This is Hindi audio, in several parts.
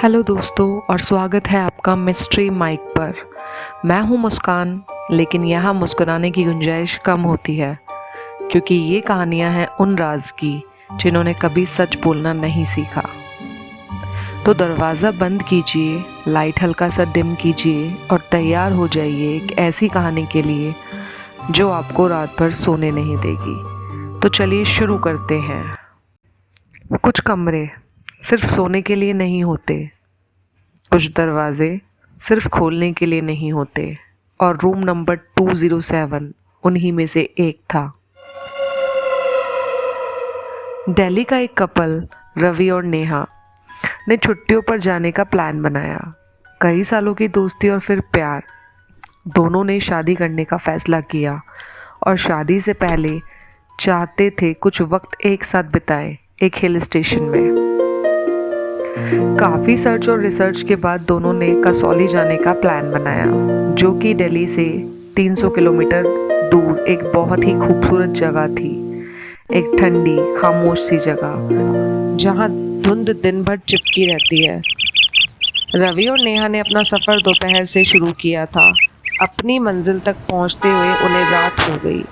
हेलो दोस्तों और स्वागत है आपका मिस्ट्री माइक पर। मैं हूं मुस्कान, लेकिन यहाँ मुस्कुराने की गुंजाइश कम होती है क्योंकि ये कहानियाँ हैं उन राज की जिन्होंने कभी सच बोलना नहीं सीखा। तो दरवाज़ा बंद कीजिए, लाइट हल्का सा डिम कीजिए और तैयार हो जाइए एक ऐसी कहानी के लिए जो आपको रात भर सोने नहीं देगी। तो चलिए शुरू करते हैं। कुछ कमरे सिर्फ सोने के लिए नहीं होते, कुछ दरवाजे सिर्फ खोलने के लिए नहीं होते, और रूम नंबर 207 उन्हीं में से एक था। दिल्ली का एक कपल रवि और नेहा ने छुट्टियों पर जाने का प्लान बनाया। कई सालों की दोस्ती और फिर प्यार, दोनों ने शादी करने का फैसला किया और शादी से पहले चाहते थे कुछ वक्त एक साथ बिताएं एक हिल स्टेशन में। काफ़ी सर्च और रिसर्च के बाद दोनों ने कसौली जाने का प्लान बनाया, जो कि दिल्ली से 300 किलोमीटर दूर एक बहुत ही खूबसूरत जगह थी। एक ठंडी खामोश सी जगह जहां धुंध दिन भर चिपकी रहती है। रवि और नेहा ने अपना सफ़र दोपहर से शुरू किया था। अपनी मंजिल तक पहुंचते हुए उन्हें रात हो गई।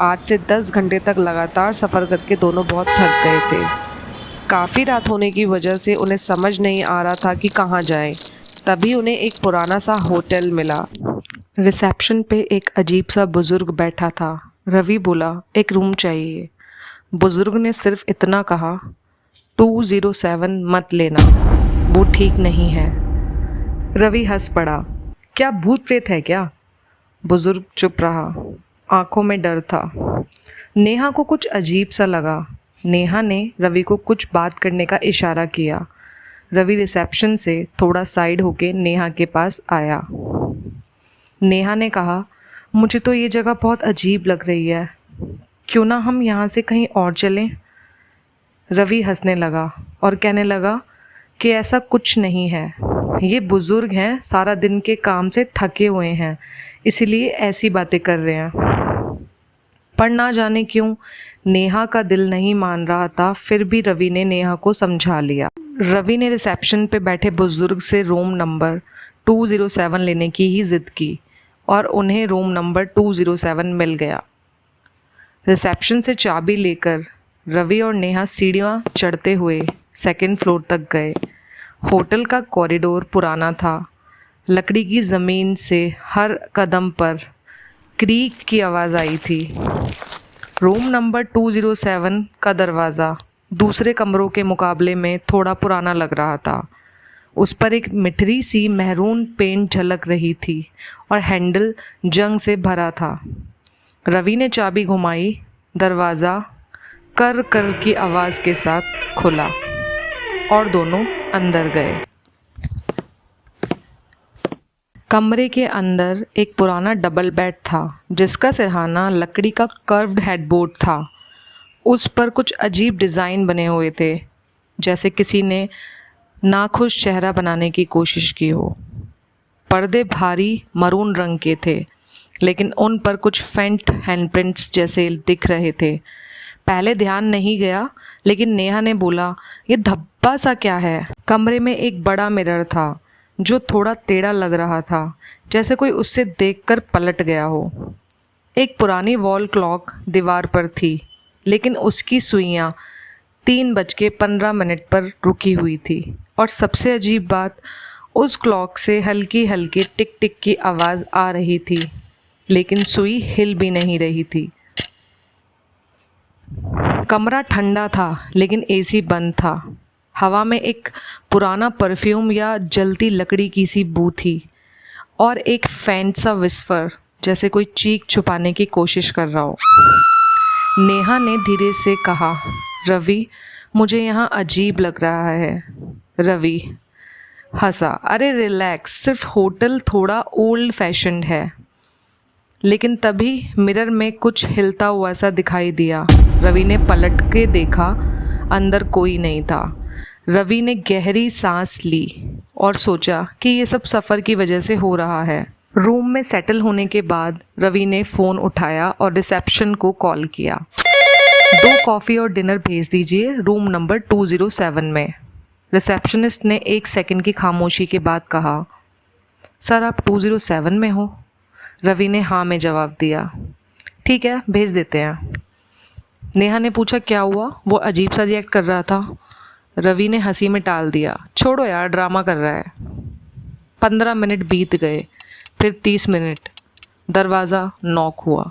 8 से 10 घंटे तक लगातार सफ़र करके दोनों बहुत थक गए थे। काफ़ी रात होने की वजह से उन्हें समझ नहीं आ रहा था कि कहाँ जाएं। तभी उन्हें एक पुराना सा होटल मिला। रिसेप्शन पे एक अजीब सा बुजुर्ग बैठा था। रवि बोला, एक रूम चाहिए। बुजुर्ग ने सिर्फ इतना कहा, 207 मत लेना, वो ठीक नहीं है। रवि हंस पड़ा, क्या भूत प्रेत है क्या? बुजुर्ग चुप रहा, आंखों में डर था। नेहा को कुछ अजीब सा लगा। नेहा ने रवि को कुछ बात करने का इशारा किया। रवि रिसेप्शन से थोड़ा साइड होके नेहा के पास आया। नेहा ने कहा, मुझे तो ये जगह बहुत अजीब लग रही है, क्यों ना हम यहाँ से कहीं और चलें? रवि हंसने लगा और कहने लगा कि ऐसा कुछ नहीं है, ये बुज़ुर्ग हैं, सारा दिन के काम से थके हुए हैं, इसीलिए ऐसी बातें कर रहे हैं। पर ना जाने क्यों नेहा का दिल नहीं मान रहा था। फिर भी रवि ने नेहा को समझा लिया। रवि ने रिसेप्शन पे बैठे बुजुर्ग से रूम नंबर 207 लेने की ही जिद की और उन्हें रूम नंबर 207 मिल गया। रिसेप्शन से चाबी लेकर रवि और नेहा सीढ़ियाँ चढ़ते हुए सेकंड फ्लोर तक गए। होटल का कॉरिडोर पुराना था। लकड़ी की ज़मीन से हर कदम पर क्रीक की आवाज़ आई थी। रूम नंबर 207 का दरवाज़ा दूसरे कमरों के मुकाबले में थोड़ा पुराना लग रहा था। उस पर एक मिठरी सी मैरून पेंट झलक रही थी और हैंडल जंग से भरा था। रवि ने चाबी घुमाई, दरवाज़ा कर कर की आवाज़ के साथ खुला और दोनों अंदर गए। कमरे के अंदर एक पुराना डबल बेड था, जिसका सिरहाना लकड़ी का कर्व्ड हेडबोर्ड था। उस पर कुछ अजीब डिज़ाइन बने हुए थे, जैसे किसी ने नाखुश चेहरा बनाने की कोशिश की हो। पर्दे भारी मरून रंग के थे, लेकिन उन पर कुछ फेंट हैंडप्रिंट्स जैसे दिख रहे थे। पहले ध्यान नहीं गया, लेकिन नेहा ने बोला, ये धब्बा सा क्या है? कमरे में एक बड़ा मिरर था जो थोड़ा टेढ़ा लग रहा था, जैसे कोई उससे देखकर पलट गया हो। एक पुरानी वॉल क्लॉक दीवार पर थी, लेकिन उसकी सुइयां 3:15 पर रुकी हुई थी। और सबसे अजीब बात, उस क्लॉक से हल्की हल्की टिक टिक की आवाज़ आ रही थी, लेकिन सुई हिल भी नहीं रही थी। कमरा ठंडा था, लेकिन एसी बंद था। हवा में एक पुराना परफ्यूम या जलती लकड़ी की सी बू थी और एक फेंट सा विस्पर, जैसे कोई चीख छुपाने की कोशिश कर रहा हो। नेहा ने धीरे से कहा, रवि, मुझे यहाँ अजीब लग रहा है। रवि हंसा, अरे रिलैक्स, सिर्फ होटल थोड़ा ओल्ड फैशन्ड है। लेकिन तभी मिरर में कुछ हिलता हुआ सा दिखाई दिया। रवि ने पलट के देखा, अंदर कोई नहीं था। रवि ने गहरी सांस ली और सोचा कि ये सब सफ़र की वजह से हो रहा है। रूम में सेटल होने के बाद रवि ने फ़ोन उठाया और रिसेप्शन को कॉल किया। 2 कॉफ़ी और डिनर भेज दीजिए रूम नंबर 207 में। रिसेप्शनिस्ट ने 1 सेकंड की खामोशी के बाद कहा, सर आप 207 में हो? रवि ने हाँ में जवाब दिया। ठीक है, भेज देते हैं। नेहा ने पूछा, क्या हुआ? वो अजीब सा रिएक्ट कर रहा था। रवि ने हंसी में टाल दिया, छोड़ो यार, ड्रामा कर रहा है। 15 मिनट बीत गए, फिर 30 मिनट। दरवाज़ा नॉक हुआ।